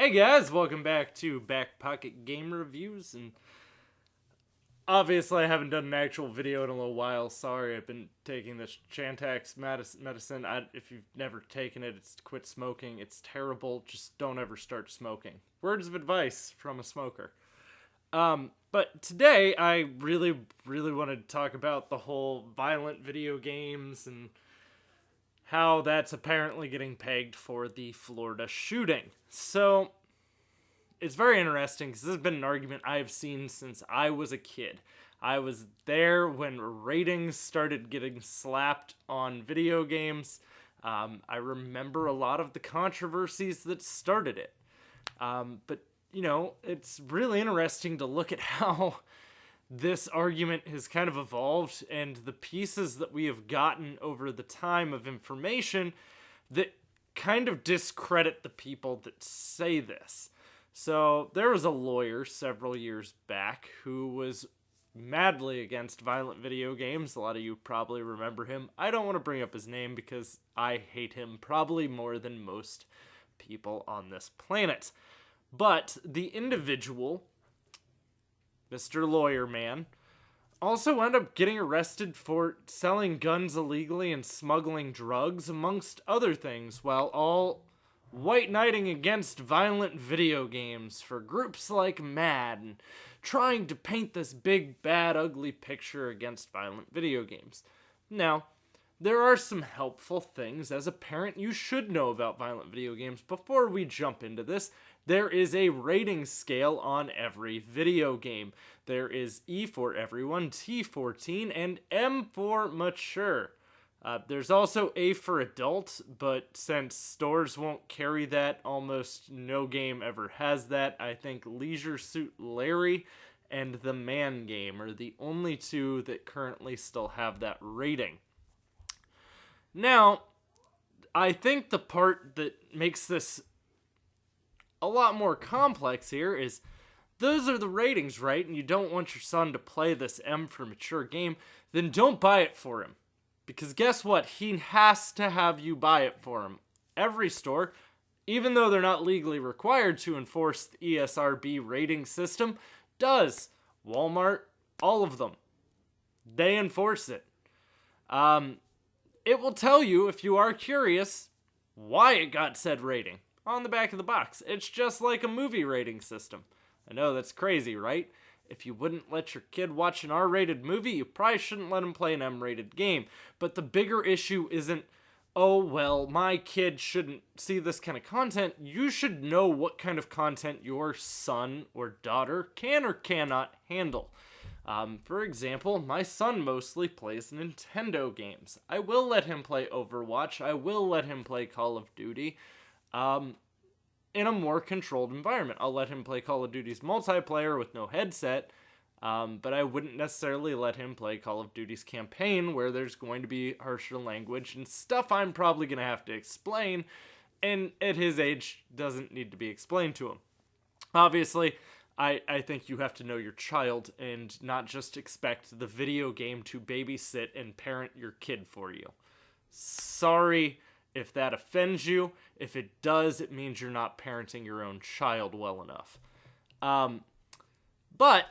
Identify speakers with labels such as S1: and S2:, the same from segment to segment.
S1: Hey guys, welcome back to BackPocketGameReviews, and obviously I haven't done an actual video in a little while. Sorry, I've been taking this Chantix medicine. If you've never taken it, it's quit smoking. It's terrible. Just don't ever start smoking. Words of advice from a smoker. But today I really wanted to talk about the whole violent video games and how that's apparently getting pegged for the Florida shooting. So, it's very interesting because this has been an argument I've seen since I was a kid. I was there when ratings started getting slapped on video games. I remember a lot of the controversies that started it. But, it's really interesting to look at how this argument has kind of evolved and the pieces that we have gotten over the time of information that kind of discredit the people that say this. So there was a lawyer several years back who was madly against violent video games. A lot of you probably remember him. I don't want to bring up his name because I hate him probably more than most people on this planet. But the individual, Mr. Lawyer Man, also wound up getting arrested for selling guns illegally and smuggling drugs, amongst other things, while all white knighting against violent video games for groups like MAD and trying to paint this big, bad, ugly picture against violent video games. Now, there are some helpful things as a parent you should know about violent video games. Before we jump into this, there is a rating scale on every video game. There is E for everyone, T for teen, and M for mature. There's also A for adult, but since stores won't carry that, almost no game ever has that. I think Leisure Suit Larry and The Man Game are the only two that currently still have that rating. Now, I think the part that makes this a lot more complex here is those are the ratings, right? And you don't want your son to play this M for mature game, then don't buy it for him. Because guess what? He has to have you buy it for him. Every store, even though they're not legally required to enforce the ESRB rating system, does. Walmart, all of them. They enforce it. It will tell you, if you are curious, why it got said rating on the back of the box. It's just like a movie rating system. I know that's crazy, right? If you wouldn't let your kid watch an R-rated movie, you probably shouldn't let him play an M-rated game. But the bigger issue isn't, oh, well, my kid shouldn't see this kind of content. You should know what kind of content your son or daughter can or cannot handle. For example, my son mostly plays Nintendo games. I will let him play Overwatch. I will let him play Call of Duty. In a more controlled environment. I'll let him play Call of Duty's multiplayer with no headset, but I wouldn't necessarily let him play Call of Duty's campaign where there's going to be harsher language and stuff I'm probably going to have to explain, and at his age doesn't need to be explained to him. Obviously, I think you have to know your child and not just expect the video game to babysit and parent your kid for you. Sorry if that offends you. If it does, it means you're not parenting your own child well enough. But,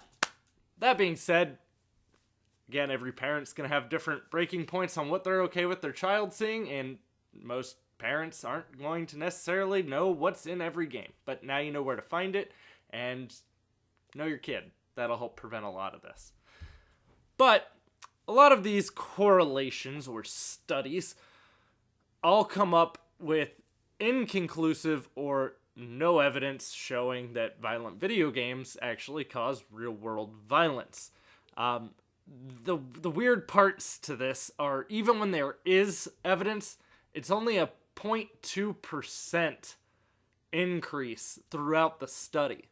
S1: that being said, again, every parent's going to have different breaking points on what they're okay with their child seeing, and most parents aren't going to necessarily know what's in every game. But now you know where to find it, and know your kid. That'll help prevent a lot of this. But, a lot of these correlations or studies all come up with inconclusive or no evidence showing that violent video games actually cause real-world violence. The weird parts to this are, even when there is evidence, it's only a 0.2% increase throughout the study.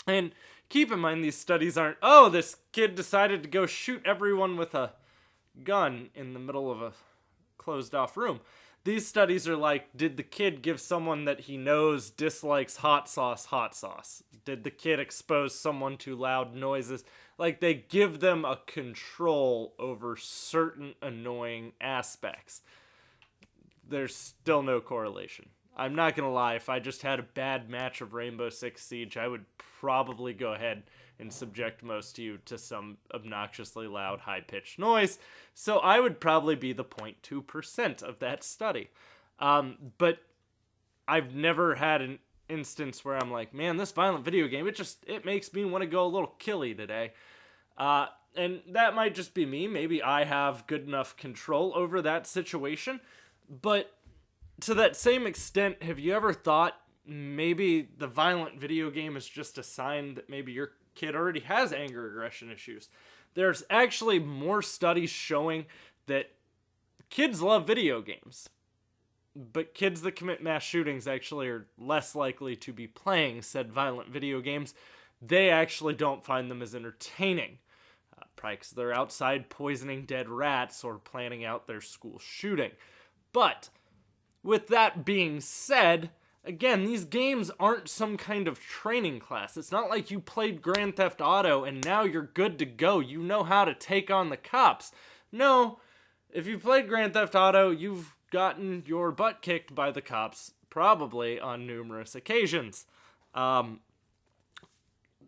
S1: And keep in mind, these studies aren't, oh, this kid decided to go shoot everyone with a gun in the middle of a closed-off room. These studies are like, did the kid give someone that he knows dislikes hot sauce? Did the kid expose someone to loud noises? Like, they give them a control over certain annoying aspects. There's still no correlation. I'm not gonna lie, if I just had a bad match of Rainbow Six Siege, I would probably go ahead and subject most of you to some obnoxiously loud, high-pitched noise, so I would probably be the 0.2% of that study. But I've never had an instance where I'm like, man, this violent video game, it makes me want to go a little killy today. And that might just be me. Maybe I have good enough control over that situation. But to that same extent, have you ever thought maybe the violent video game is just a sign that maybe your kid already has anger aggression issues? There's actually more studies showing that kids love video games, but kids that commit mass shootings actually are less likely to be playing said violent video games. They actually don't find them as entertaining. Probably because they're outside poisoning dead rats or planning out their school shooting. But with that being said, again, these games aren't some kind of training class. It's not like you played Grand Theft Auto and now you're good to go. You know how to take on the cops. No, if you played Grand Theft Auto, you've gotten your butt kicked by the cops, probably on numerous occasions.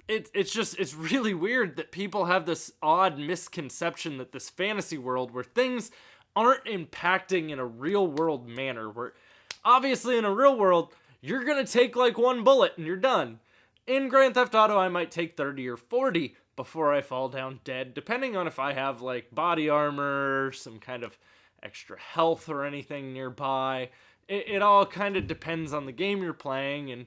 S1: It's really weird that people have this odd misconception that this fantasy world where things aren't impacting in a real world manner, where obviously in a real world, you're gonna take like one bullet and you're done. In Grand Theft Auto, I might take 30 or 40 before I fall down dead, depending on if I have like body armor, some kind of extra health or anything nearby. It all kind of depends on the game you're playing and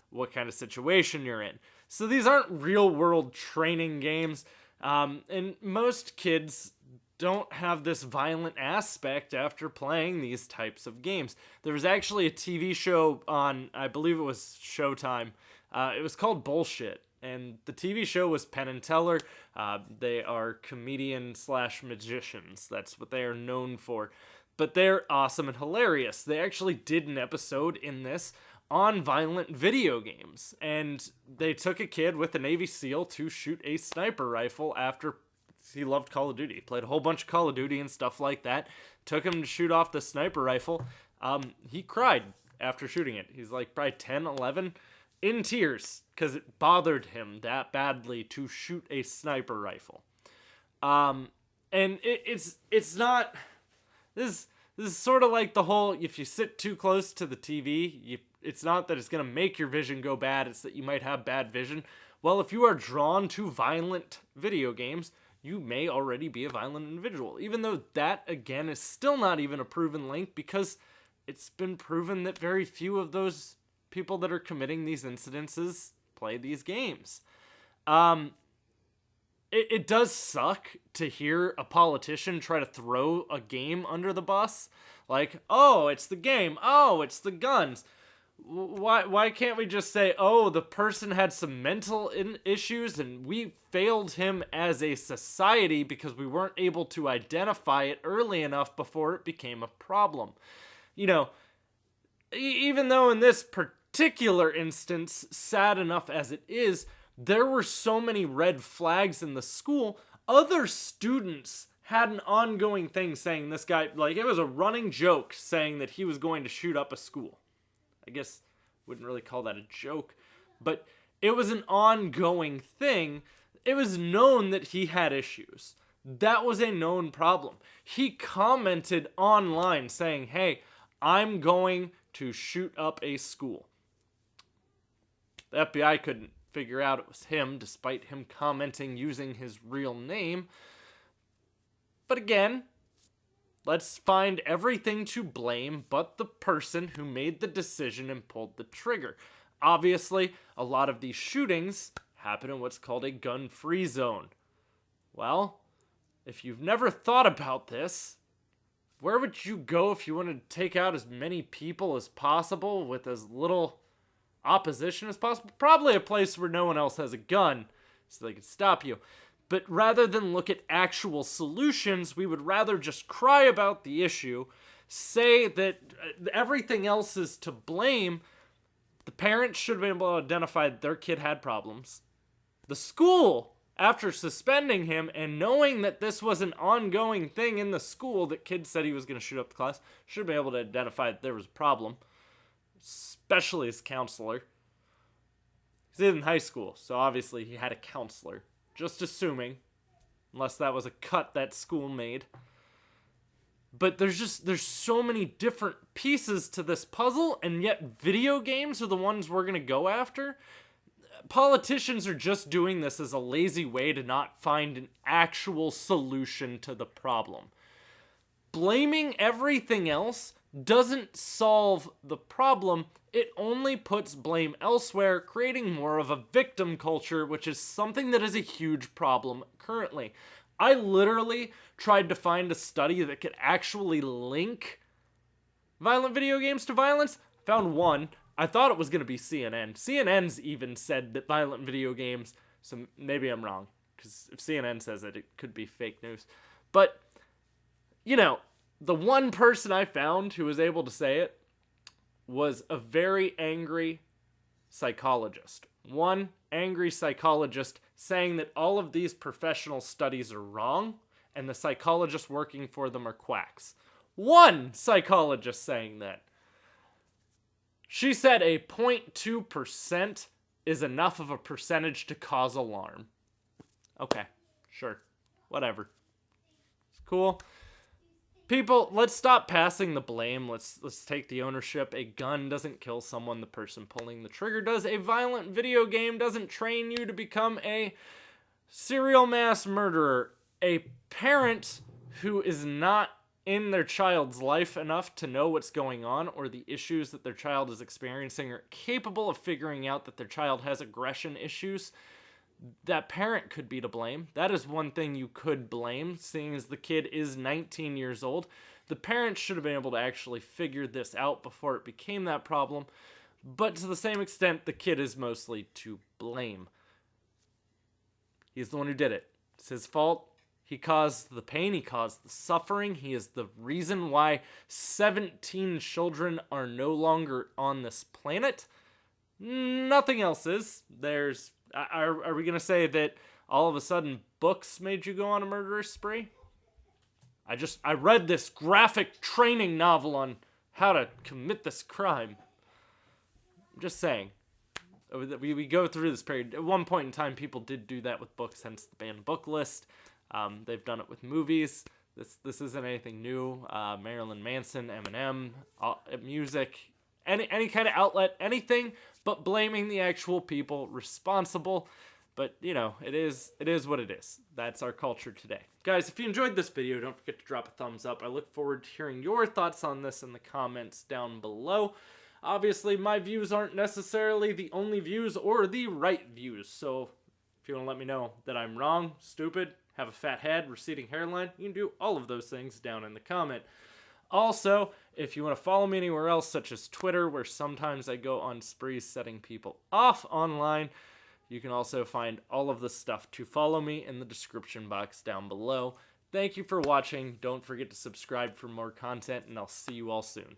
S1: what kind of situation you're in. So these aren't real world training games, and most kids don't have this violent aspect after playing these types of games. There was actually a TV show on, I believe it was Showtime. It was called Bullshit, and the TV show was Penn and Teller. They are comedian/magicians. That's what they are known for. But they're awesome and hilarious. They actually did an episode in this on violent video games, and they took a kid with a Navy SEAL to shoot a sniper rifle after he loved Call of Duty. He played a whole bunch of Call of Duty and stuff like that. Took him to shoot off the sniper rifle. He cried after shooting it. He's like probably 10, 11, in tears, because it bothered him that badly to shoot a sniper rifle. And it's not... This is sort of like the whole, if you sit too close to the TV, it's not that it's going to make your vision go bad, it's that you might have bad vision. Well, if you are drawn to violent video games, you may already be a violent individual. Even though that, again, is still not even a proven link, because it's been proven that very few of those people that are committing these incidences play these games. It does suck to hear a politician try to throw a game under the bus. Like, oh, it's the game. Oh, it's the guns. Why can't we just say, oh, the person had some mental issues and we failed him as a society because we weren't able to identify it early enough before it became a problem. You know, even though in this particular instance, sad enough as it is, there were so many red flags in the school, other students had an ongoing thing saying this guy, like, it was a running joke saying that he was going to shoot up a school. I guess wouldn't really call that a joke, but it was an ongoing thing. It was known that he had issues. That was a known problem. He commented online saying, hey, I'm going to shoot up a school. The FBI couldn't figure out it was him, despite him commenting using his real name. But again, let's find everything to blame but the person who made the decision and pulled the trigger. Obviously, a lot of these shootings happen in what's called a gun-free zone. Well, if you've never thought about this, where would you go if you wanted to take out as many people as possible with as little opposition as possible? Probably a place where no one else has a gun, so they can stop you. But rather than look at actual solutions, we would rather just cry about the issue, say that everything else is to blame. The parents should have been able to identify that their kid had problems. The school, after suspending him and knowing that this was an ongoing thing in the school, that kid said he was going to shoot up the class, should have been able to identify that there was a problem. especially his counselor. He's in high school, so obviously he had a counselor. Just assuming, unless that was a cut that school made. But there's so many different pieces to this puzzle, and yet video games are the ones we're gonna go after. Politicians are just doing this as a lazy way to not find an actual solution to the problem. Blaming everything else doesn't solve the problem. It only puts blame elsewhere, creating more of a victim culture, which is something that is a huge problem currently. I literally tried to find a study that could actually link violent video games to violence. Found one. I thought it was going to be CNN. CNN's even said that violent video games, so maybe I'm wrong, because if CNN says it, it could be fake news. But, you know, the one person I found who was able to say it was a very angry psychologist. One angry psychologist saying that all of these professional studies are wrong and the psychologists working for them are quacks. One psychologist saying that. She said a 0.2% is enough of a percentage to cause alarm. Okay, sure, whatever. It's cool. People, let's stop passing the blame. Let's take the ownership. A gun doesn't kill someone. The person pulling the trigger does. A violent video game doesn't train you to become a serial mass murderer. A parent who is not in their child's life enough to know what's going on or the issues that their child is experiencing, or capable of figuring out that their child has aggression issues, that parent could be to blame. That is one thing you could blame, seeing as the kid is 19 years old. The parent should have been able to actually figure this out before it became that problem, but to the same extent, the kid is mostly to blame. He's the one who did it. It's his fault. He caused the pain, he caused the suffering, he is the reason why 17 children are no longer on this planet. Nothing else is. Are we going to say that all of a sudden books made you go on a murderous spree? I read this graphic training novel on how to commit this crime. I'm just saying. We go through this period. At one point in time, people did do that with books, hence the banned book list. They've done it with movies. This isn't anything new. Marilyn Manson, Eminem, music, any kind of outlet, anything but blaming the actual people responsible. But, you know, it is what it is. That's our culture today. Guys, if you enjoyed this video, don't forget to drop a thumbs up. I look forward to hearing your thoughts on this in the comments down below. Obviously, my views aren't necessarily the only views or the right views. So if you want to let me know that I'm wrong, stupid, have a fat head, receding hairline, you can do all of those things down in the comment. Also, if you want to follow me anywhere else, such as Twitter, where sometimes I go on sprees setting people off online, you can also find all of the stuff to follow me in the description box down below. Thank you for watching. Don't forget to subscribe for more content, and I'll see you all soon.